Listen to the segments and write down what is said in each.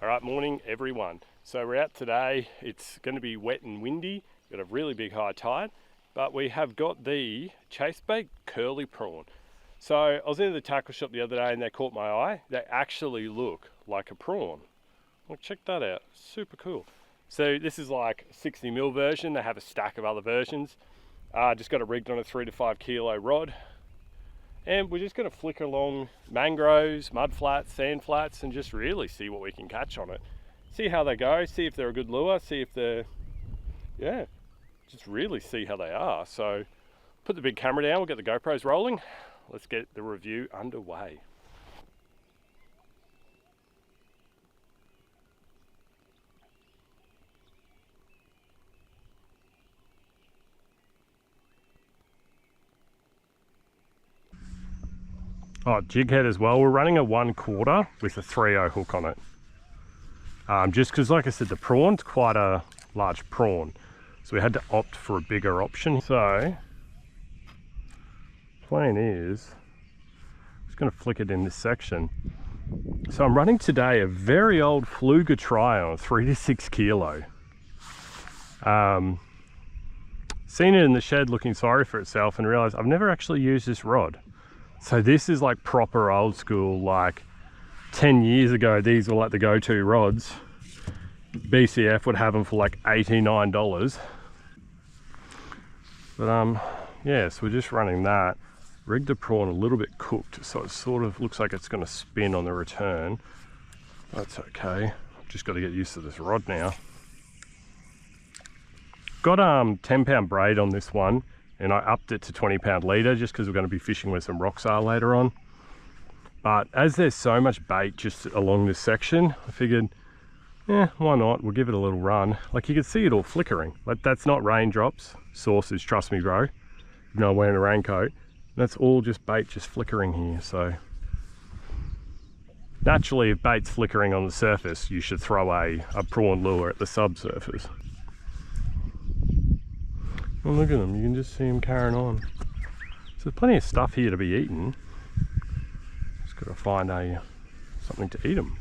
All right, morning everyone. So we're out today. It's going to be wet and windy. Got a really big high tide, but we have got the Chaise Baits Curly Prawn. So I was in the tackle shop the other day and they caught my eye. They actually look like a prawn. Well, check that out. Super cool. So this is like a 60mm version. They have a stack of other versions. Just got it rigged on a 3 to 5 kilo rod. And we're just going to flick along mangroves, mud flats, sand flats, and just really see what we can catch on it. See how they go, see if they're a good lure, see if they're, just really see how they are. So put the big camera down, we'll get the GoPros rolling. Let's get the review underway. Oh, jig head as well. We're running a 1/4 with a 3/0 hook on it. Just because, like I said, the prawn's quite a large prawn. So we had to opt for a bigger option. So, plan is, I'm just going to flick it in this section. So I'm running today a very old Fluger Trion, 3 to 6 kilo. Seen it in the shed looking sorry for itself and realized I've never actually used this rod. So this is like proper old school, like 10 years ago, these were like the go-to rods. BCF would have them for like $89. But yeah, so we're just running that. Rigged the prawn a little bit cooked, so it sort of looks like it's gonna spin on the return. That's okay, just gotta get used to this rod now. Got 10-pound braid on this one, and I upped it to 20-pound leader just because we're going to be fishing where some rocks are later on. But as there's so much bait just along this section, I figured, why not? We'll give it a little run. Like you can see it all flickering. Like that's not raindrops, sources, trust me bro. You know, I'm wearing a raincoat. That's all just bait just flickering here. So naturally, if bait's flickering on the surface, you should throw a prawn lure at the subsurface. Oh, look at them, you can just see them carrying on. So there's plenty of stuff here to be eaten. Just got to find something to eat them.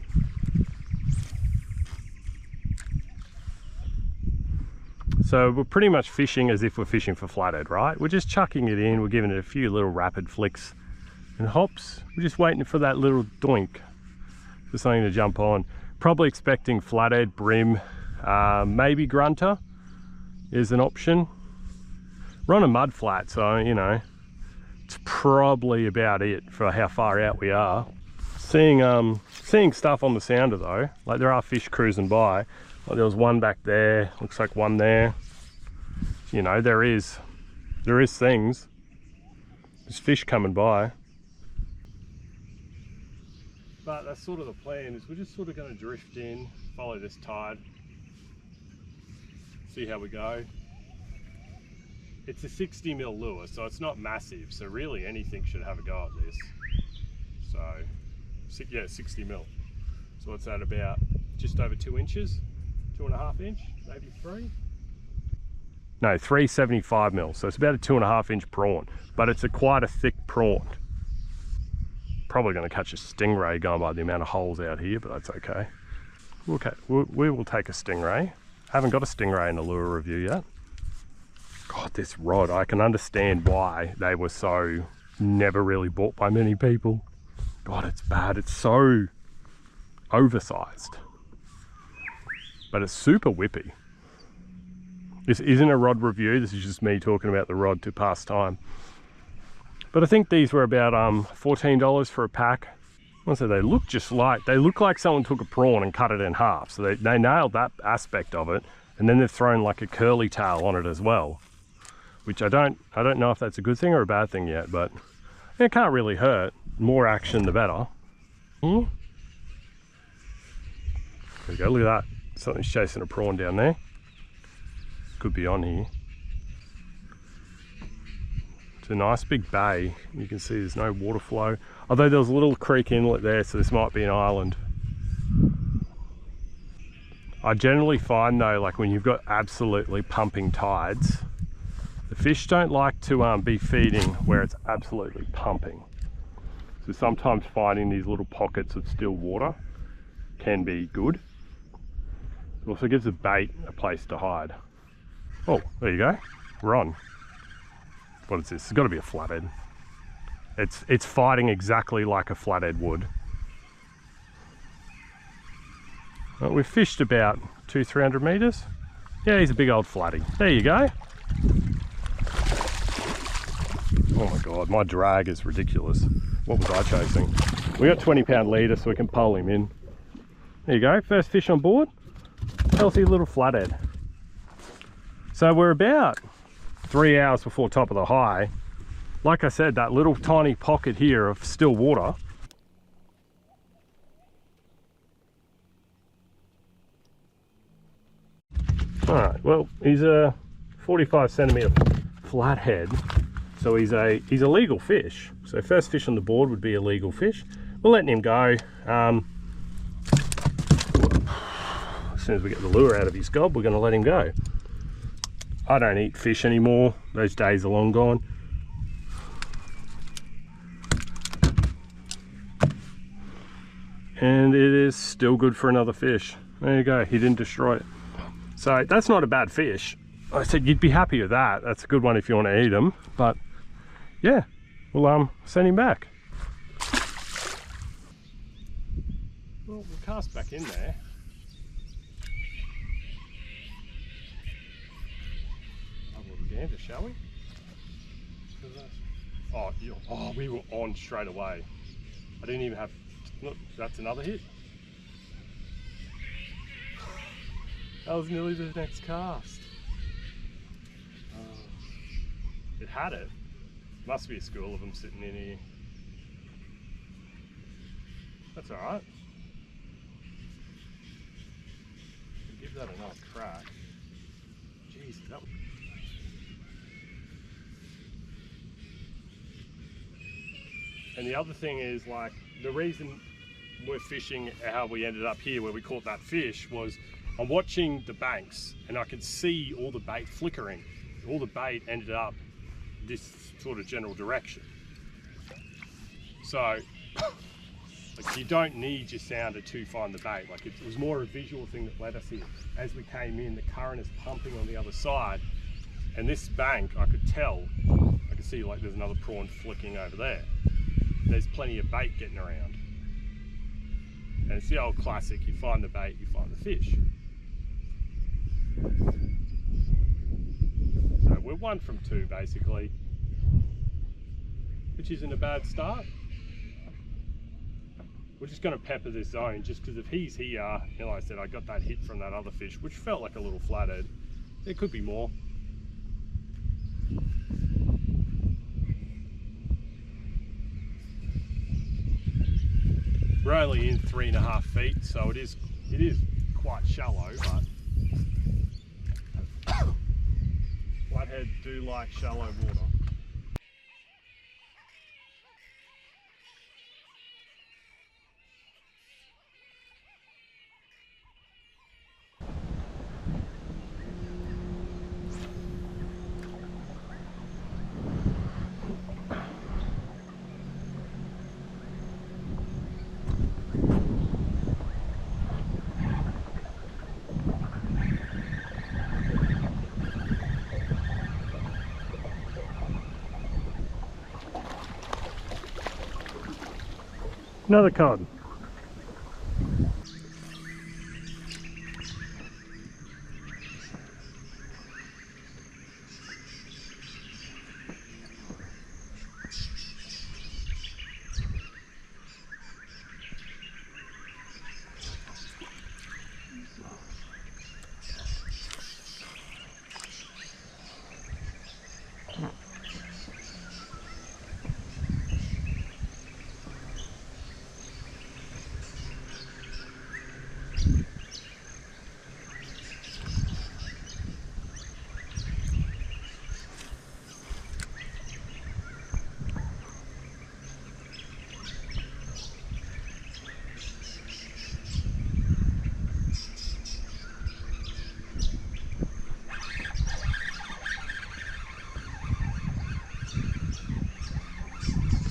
So we're pretty much fishing as if we're fishing for flathead, right? We're just chucking it in, we're giving it a few little rapid flicks and hops. We're just waiting for that little doink, for something to jump on. Probably expecting flathead, brim, maybe grunter is an option. We're on a mud flat, so you know it's probably about it for how far out we are. Seeing stuff on the sounder though, like there are fish cruising by. Like there was one back there, looks like one there. You know, there is things. There's fish coming by. But that's sort of the plan, is we're just sort of going to drift in, follow this tide, see how we go. It's a 60mm lure, so it's not massive, so really anything should have a go at this. So yeah, 60mm. So what's that, about just over 2 inches, 2.5 inch, maybe 3? No, 375mm, so it's about a 2.5 inch prawn, but it's quite a thick prawn. Probably going to catch a stingray going by the amount of holes out here, but that's okay. Okay, we will take a stingray. Haven't got a stingray in the lure review yet. God, this rod, I can understand why they were so never really bought by many people. God, it's bad. It's so oversized. But it's super whippy. This isn't a rod review. This is just me talking about the rod to pass time. But I think these were about $14 for a pack. Also, they look like someone took a prawn and cut it in half. So they nailed that aspect of it. And then they've thrown like a curly tail on it as well. Which I don't know if that's a good thing or a bad thing yet, but it can't really hurt. More action, the better. There we go, look at that. Something's chasing a prawn down there. Could be on here. It's a nice big bay. You can see there's no water flow. Although there was a little creek inlet there, so this might be an island. I generally find though, like when you've got absolutely pumping tides, the fish don't like to be feeding where it's absolutely pumping. So sometimes finding these little pockets of still water can be good. It also gives the bait a place to hide. Oh, there you go. We're on. What is this? It's got to be a flathead. It's fighting exactly like a flathead would. Well, we've fished about 200-300 meters. Yeah, he's a big old flatty. There you go. Oh my God, my drag is ridiculous. What was I chasing? We got 20-pound leader so we can pole him in. There you go, first fish on board. Healthy little flathead. So we're about 3 hours before top of the high. Like I said, that little tiny pocket here of still water. Alright, well, he's a 45 centimeter flathead, so he's a legal fish. So first fish on the board would be a legal fish. We're letting him go. As soon as we get the lure out of his gob, we're going to let him go. I don't eat fish anymore. Those days are long gone. And it is still good for another fish. There you go, he didn't destroy it. So that's not a bad fish. I said you'd be happy with that. That's a good one if you want to eat them. But yeah, we'll send him back. Well, we'll cast back in there. Have a little gander, shall we? Oh, we were on straight away. I didn't even have. Look, that's another hit. That was nearly the next cast. It had it. Must be a school of them sitting in here. That's alright. Give that another crack. Jeez, that was... And the other thing is, like, the reason we're fishing how we ended up here where we caught that fish was I'm watching the banks and I could see all the bait flickering. All the bait ended up this sort of general direction. So like, you don't need your sounder to find the bait. Like, it was more a visual thing that led us here. As we came in, the current is pumping on the other side, and this bank, I could tell, I could see like there's another prawn flicking over there. There's plenty of bait getting around. And it's the old classic, you find the bait, you find the fish. So we're 1 from 2 basically, which isn't a bad start. We're just going to pepper this zone just because if he's here, you know, like I said, I got that hit from that other fish, which felt like a little flathead. There could be more. We're only in 3.5 feet, so it is quite shallow, but flatheads do like shallow water. Another cod.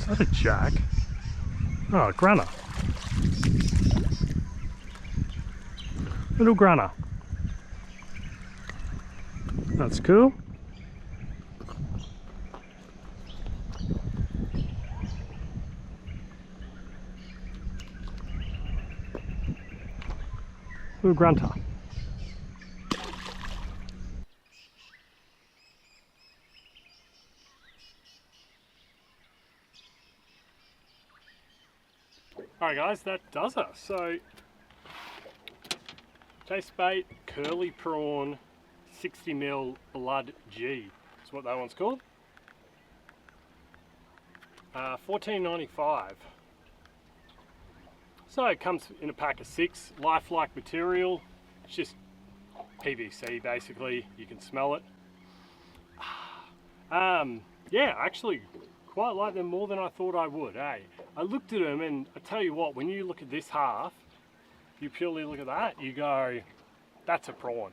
Is that a jack? Oh, a grunner. Little grunner. That's cool. Little grunter. Alright guys, that does it. So, Chaise Bait Curly Prawn 60mm Blood G is what that one's called. $14.95. So it comes in a pack of 6, lifelike material. It's just PVC basically, you can smell it. Yeah, actually quite like them more than I thought I would, eh? I looked at them and I tell you what, when you look at this half, you purely look at that, you go, that's a prawn.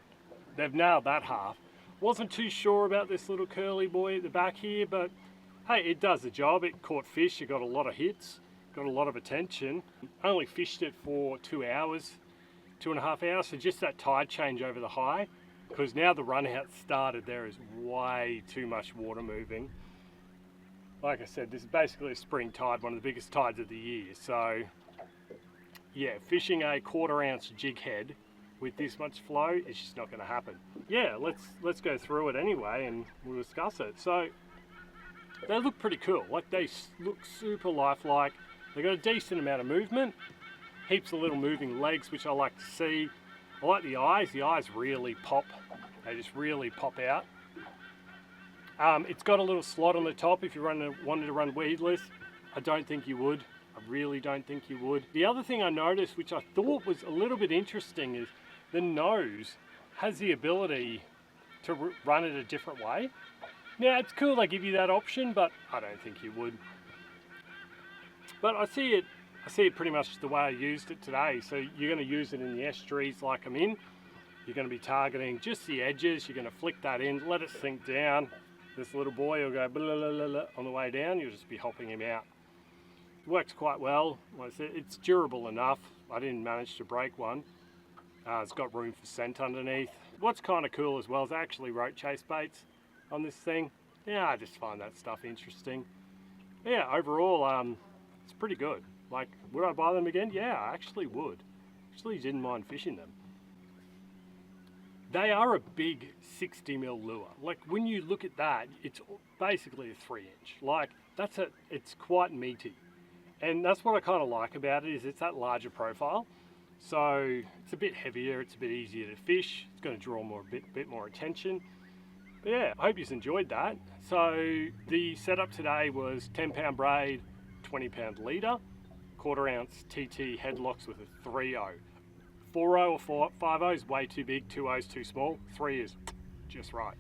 They've nailed that half. Wasn't too sure about this little curly boy at the back here, but hey, it does the job. It caught fish, it got a lot of hits, got a lot of attention. Only fished it for 2 hours, 2.5 hours, so just that tide change over the high, because now the run out started, there is way too much water moving. Like I said, this is basically a spring tide, one of the biggest tides of the year. So yeah, fishing a 1/4 ounce jig head with this much flow, it's just not going to happen. Yeah, let's go through it anyway and we'll discuss it. So they look pretty cool. Like, they look super lifelike. They got a decent amount of movement, heaps of little moving legs, which I like to see. I like the eyes. The eyes really pop. They just really pop out. It's got a little slot on the top if you wanted to run weedless. I don't think you would. I really don't think you would. The other thing I noticed, which I thought was a little bit interesting, is the nose has the ability to run it a different way. Now, it's cool they give you that option, but I don't think you would. But I see it pretty much the way I used it today. So you're going to use it in the estuaries like I'm in. You're going to be targeting just the edges. You're going to flick that in, let it sink down. This little boy will go blah, blah, blah, blah, on the way down. You'll just be helping him out. It works quite well. Like I said, it's durable enough. I didn't manage to break one. It's got room for scent underneath. What's kind of cool as well is I actually wrote Chaise Baits on this thing. Yeah, I just find that stuff interesting. Yeah, overall, it's pretty good. Like, would I buy them again? Yeah, I actually would. Actually didn't mind fishing them. They are a big 60mm lure. Like, when you look at that, it's basically a 3-inch. Like, it's quite meaty. And that's what I kind of like about it, is it's that larger profile. So it's a bit heavier, it's a bit easier to fish. It's going to draw a bit more attention. But yeah, I hope you enjoyed that. So the setup today was 10-pound braid, 20-pound leader, 1/4 ounce TT headlocks with a 3-0. 4-0 or 5-0 is way too big, 2-0 is too small, 3 is just right.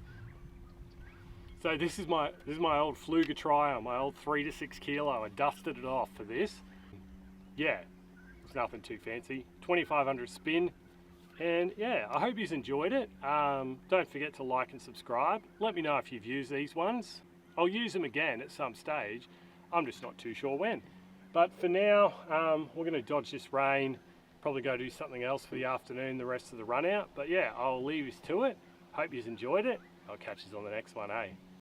So this is my old Fluger Trial, my old 3 to 6 kilo. I dusted it off for this. Yeah, it's nothing too fancy. 2500 spin, and yeah, I hope you've enjoyed it. Don't forget to like and subscribe. Let me know if you've used these ones. I'll use them again at some stage. I'm just not too sure when. But for now, we're going to dodge this rain. Probably go do something else for the afternoon, the rest of the run out. But yeah, I'll leave you to it. Hope you've enjoyed it. I'll catch you on the next one, eh?